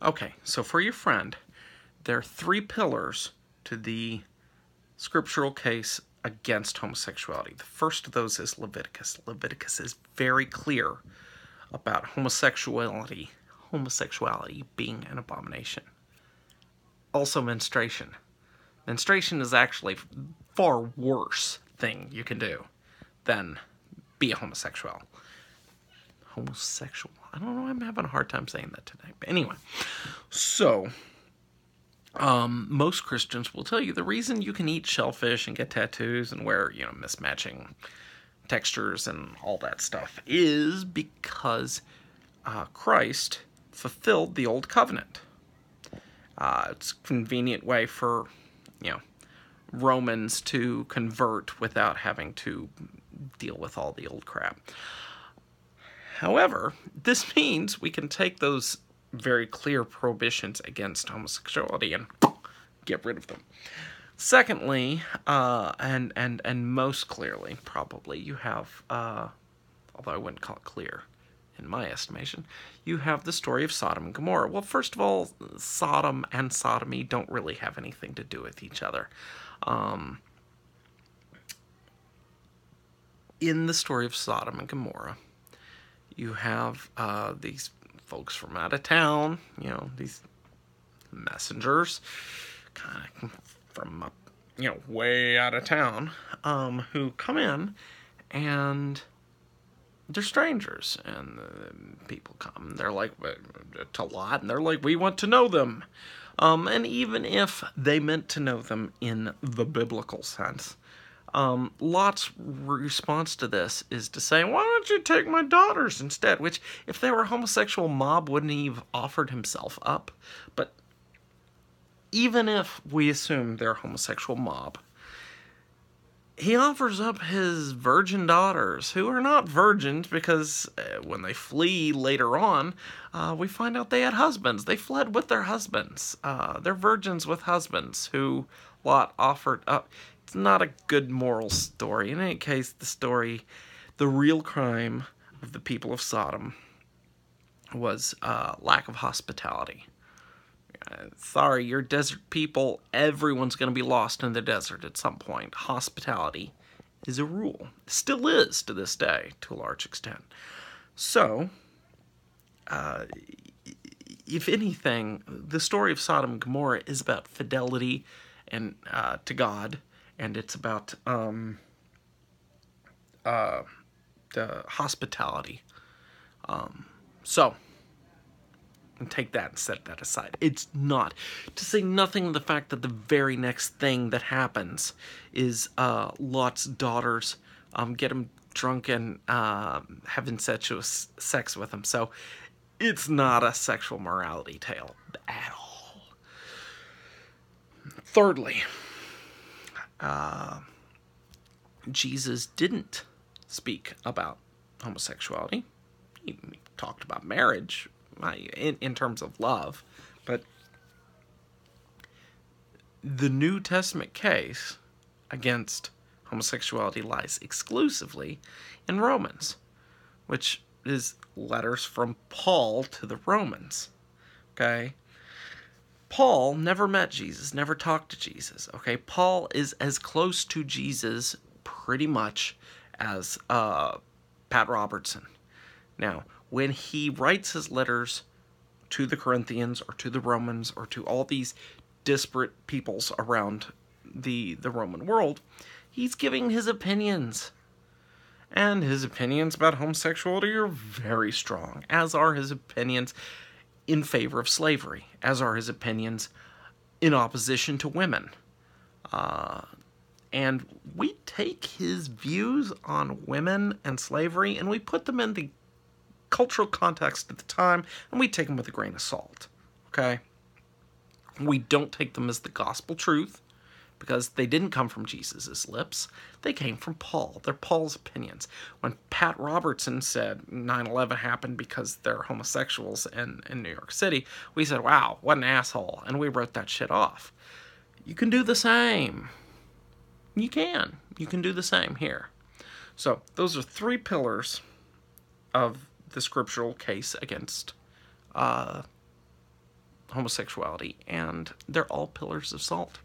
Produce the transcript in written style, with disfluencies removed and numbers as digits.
Okay, so for your friend, there are three pillars to the scriptural case against homosexuality. The first of those is Leviticus. Leviticus is very clear about homosexuality being an abomination. Also menstruation. Menstruation is actually a far worse thing you can do than be a homosexual. Homosexual. I don't know, I'm having a hard time saying that today. But anyway, so most Christians will tell you the reason you can eat shellfish and get tattoos and wear, mismatching textures and all that stuff is because Christ fulfilled the old covenant. It's a convenient way for, Romans to convert without having to deal with all the old crap. However, this means we can take those very clear prohibitions against homosexuality and get rid of them. Secondly, and most clearly, probably, you have, although I wouldn't call it clear, in my estimation, you have the story of Sodom and Gomorrah. Well, first of all, Sodom and sodomy don't really have anything to do with each other. In the story of Sodom and Gomorrah, you have these folks from out of town, these messengers, kind of from up, way out of town, who come in and they're strangers, and people come. They're like, to Lot, and they're like, we want to know them. And even if they meant to know them in the biblical sense, Lot's response to this is to say, why don't you take my daughters instead? Which, if they were a homosexual mob, wouldn't he have offered himself up? But even if we assume they're a homosexual mob, he offers up his virgin daughters, who are not virgins because when they flee later on, we find out they had husbands. They fled with their husbands. They're virgins with husbands who Lot offered up. It's not a good moral story. In any case, the real crime of the people of Sodom was lack of hospitality. Sorry, you're desert people. Everyone's going to be lost in the desert at some point. Hospitality is a rule. Still is to this day, to a large extent. So, if anything, the story of Sodom and Gomorrah is about fidelity and to God, and it's about the hospitality. So, and take that and set that aside. It's not. To say nothing of the fact that the very next thing that happens is Lot's daughters get him drunk and have incestuous sex with him. So it's not a sexual morality tale at all. Thirdly, Jesus didn't speak about homosexuality. He talked about marriage in terms of love, but the New Testament case against homosexuality lies exclusively in Romans, which is letters from Paul to the Romans. Okay? Paul never met Jesus, never talked to Jesus. Okay? Paul is as close to Jesus pretty much as Pat Robertson. Now, when he writes his letters to the Corinthians or to the Romans or to all these disparate peoples around the Roman world, he's giving his opinions. And his opinions about homosexuality are very strong, as are his opinions in favor of slavery, as are his opinions in opposition to women. And we take his views on women and slavery and we put them in the cultural context at the time, and we take them with a grain of salt. Okay? We don't take them as the gospel truth, because they didn't come from Jesus' lips. They came from Paul. They're Paul's opinions. When Pat Robertson said 9/11 happened because they're homosexuals in New York City, we said, wow, what an asshole, and we wrote that shit off. You can do the same. You can do the same here. So, those are three pillars of the scriptural case against homosexuality, and they're all pillars of salt.